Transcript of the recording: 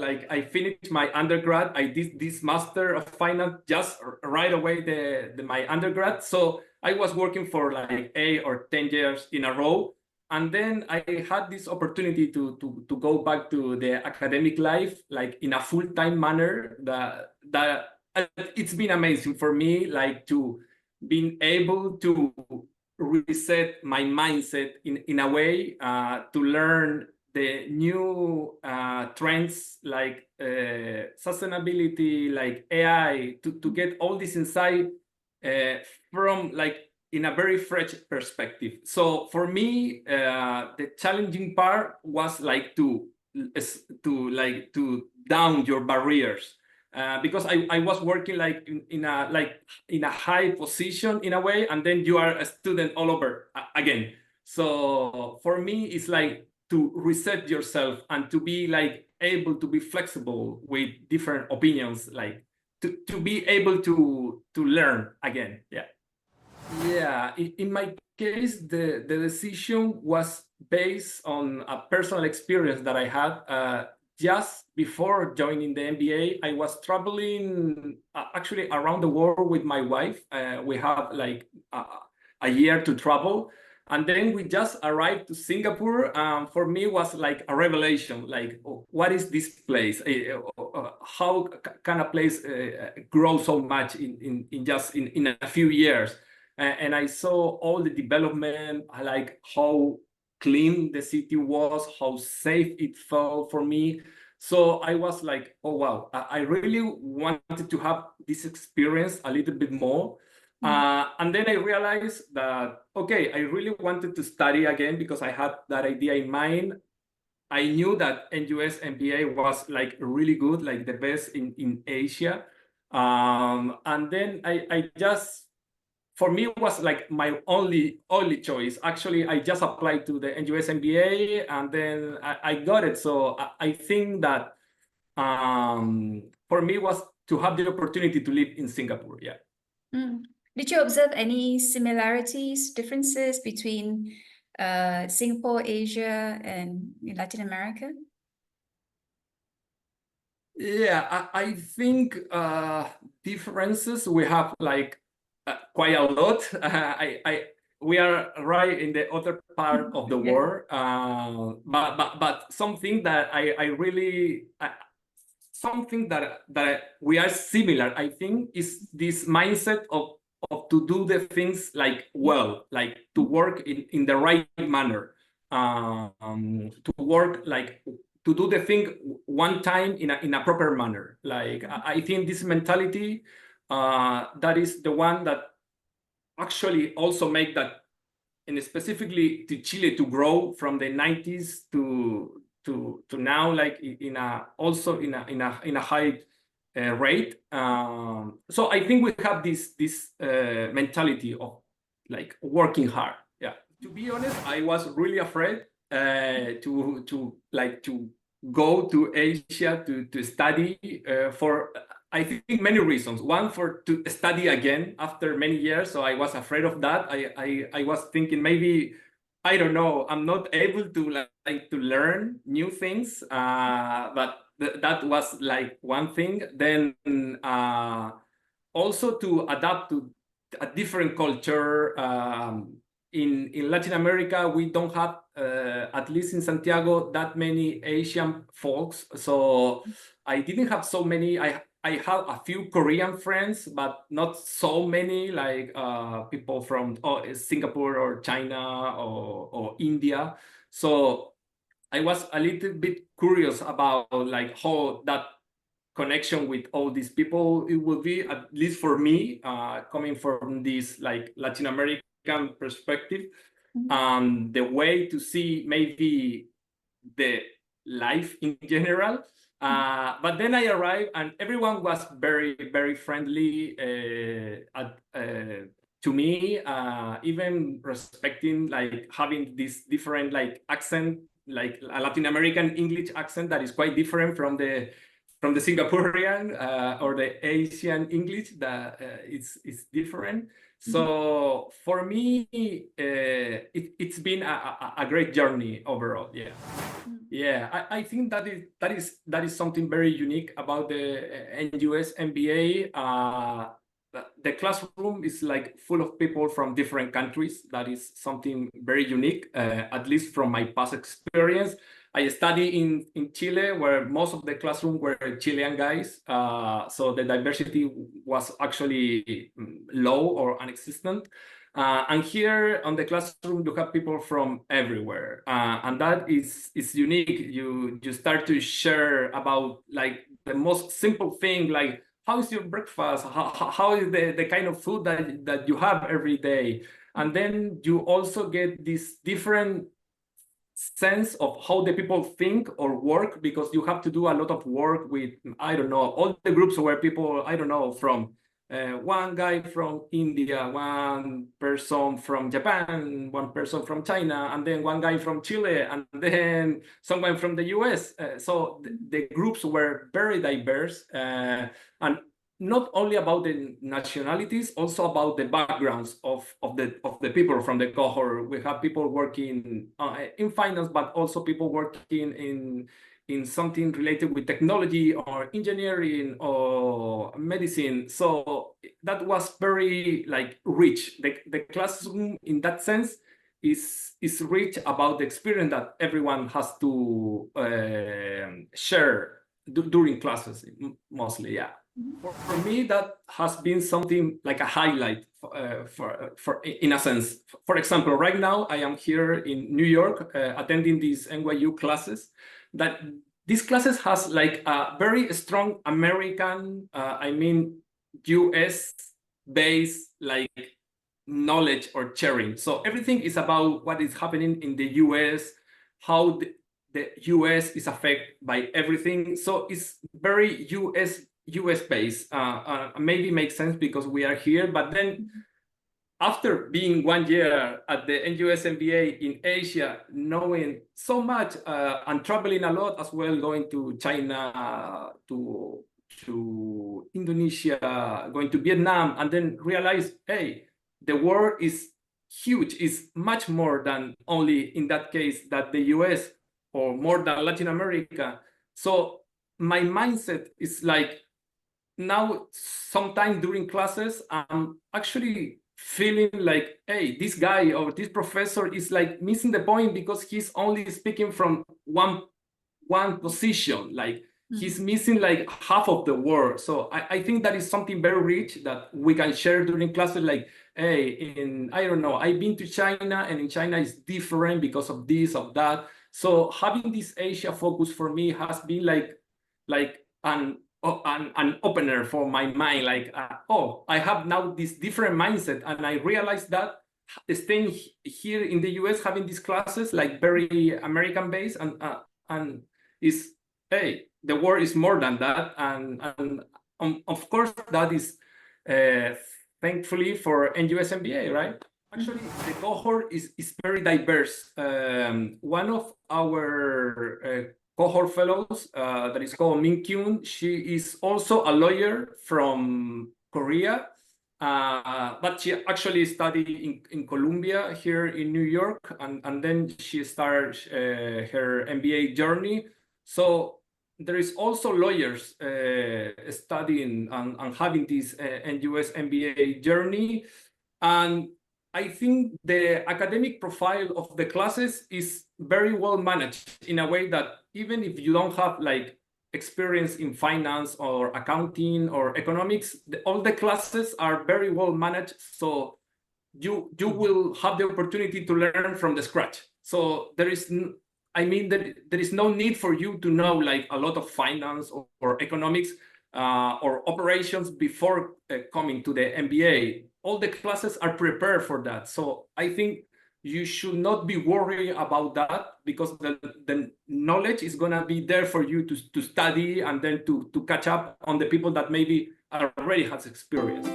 like I finished my undergrad. I did this Master of Finance just right away my undergrad. So I was working for like 8 or 10 years in a row. And then I had this opportunity to go back to the academic life, like in a full-time manner. That it's been amazing for me, like to being able to reset my mindset in a way, to learn the new trends like sustainability, like AI, to get all this insight from like in a very fresh perspective. So for me, the challenging part was like to down your barriers. Because I was working like in a high position in a way, and then you are a student all over again. So for me, it's like to reset yourself and to be like able to be flexible with different opinions, like to be able to learn again. Yeah, in my case, the decision was based on a personal experience that I had. Just before joining the MBA, I was traveling actually around the world with my wife. We have like a year to travel. And then we just arrived to Singapore. For me, it was like a revelation. Like, oh, what is this place? How can a place grow so much in just in a few years? And I saw all the development, like how clean the city was, how safe it felt for me. So I was like, oh, wow, I really wanted to have this experience a little bit more. And then I realized that, okay, I really wanted to study again because I had that idea in mind. I knew that NUS MBA was like really good, like the best in Asia. And then I just, for me, it was like my only choice. Actually, I just applied to the NUS MBA and then I got it. So I think that for me was to have the opportunity to live in Singapore. Yeah. Did you observe any similarities, differences between Singapore, Asia, and Latin America? Yeah, I think differences we have like quite a lot. We are right in the other part of the world, but something that I really something that we are similar, I think, is this mindset of to do the things like well, like to work in the right manner, to work like to do the thing one time in a proper manner. Like I think this mentality, that is the one that actually also make that, and specifically to Chile, to grow from the 90s to now, like in a also in a high rate. So I think we have this mentality of like working hard. Yeah. To be honest, I was really afraid to go to Asia to study for I think many reasons. One, to study again after many years. So I was afraid of that. I was thinking maybe, I don't know, I'm not able to to learn new things. But that was like one thing. Then also to adapt to a different culture. In Latin America, we don't have, at least in Santiago, that many Asian folks. So I didn't have so many. I have a few Korean friends, but not so many like people from Singapore or China or India. So I was a little bit curious about like how that connection with all these people it will be, at least for me, coming from this like Latin American perspective, the way to see maybe the life in general. But then I arrived and everyone was very, very friendly to me, even respecting like having this different like accent, like a Latin American English accent that is quite different from the Singaporean or the Asian English, that it's different. So for me, it's been a great journey overall. Yeah. Yeah, I think that is something very unique about the NUS MBA. The classroom is like full of people from different countries. That is something very unique, at least from my past experience. I study in Chile, where most of the classroom were Chilean guys. So the diversity was actually low or non-existent. And here on the classroom, you have people from everywhere, and that is unique. You start to share about like the most simple thing, like how is your breakfast, how is the kind of food that you have every day, and then you also get this different sense of how the people think or work, because you have to do a lot of work with, I don't know, all the groups where people, I don't know, from one guy from India, one person from Japan, one person from China, and then one guy from Chile, and then someone from the US. So the groups were very diverse, and not only about the nationalities, also about the backgrounds of the people from the cohort. We have people working in finance, but also people working in something related with technology or engineering or medicine. So that was very like rich. The classroom in that sense is rich about the experience that everyone has to share during classes, mostly, yeah. For me, that has been something like a highlight for in a sense. For example, right now I am here in New York attending these NYU classes. That these classes has like a very strong American, I mean, US based like knowledge or sharing. So everything is about what is happening in the US, how the US is affected by everything. So it's very US based. Maybe makes sense because we are here, but then after being 1 year at the NUS MBA in Asia, knowing so much and traveling a lot as well, going to China, to Indonesia, going to Vietnam, and then realize, hey, the world is huge. It's much more than only in that case that the US or more than Latin America. So my mindset is like, now sometimes during classes I'm actually feeling like, hey, this guy or this professor is like missing the point because he's only speaking from one position, like he's missing like half of the word. So I think that is something very rich that we can share during classes, like, hey, I don't know, I've been to China and in China is different because of this, of that. So having this Asia focus for me has been like an opener for my mind, like, oh, I have now this different mindset, and I realized that staying here in the US, having these classes like very American based, and is, hey, the world is more than that, and of course that is thankfully for NUS MBA, right? Actually, the cohort is very diverse. One of our cohort fellows that is called Min Kyun. She is also a lawyer from Korea, but she actually studied in Columbia here in New York, and then she started her MBA journey. So there is also lawyers studying and having this NUS MBA journey. And I think the academic profile of the classes is very well managed in a way that even if you don't have like experience in finance or accounting or economics, all the classes are very well managed. So you will have the opportunity to learn from the scratch. So there is, I mean, there is no need for you to know like a lot of finance or economics or operations before coming to the MBA. All the classes are prepared for that. So I think you should not be worried about that, because the knowledge is going to be there for you to study and then to catch up on the people that maybe already has experience.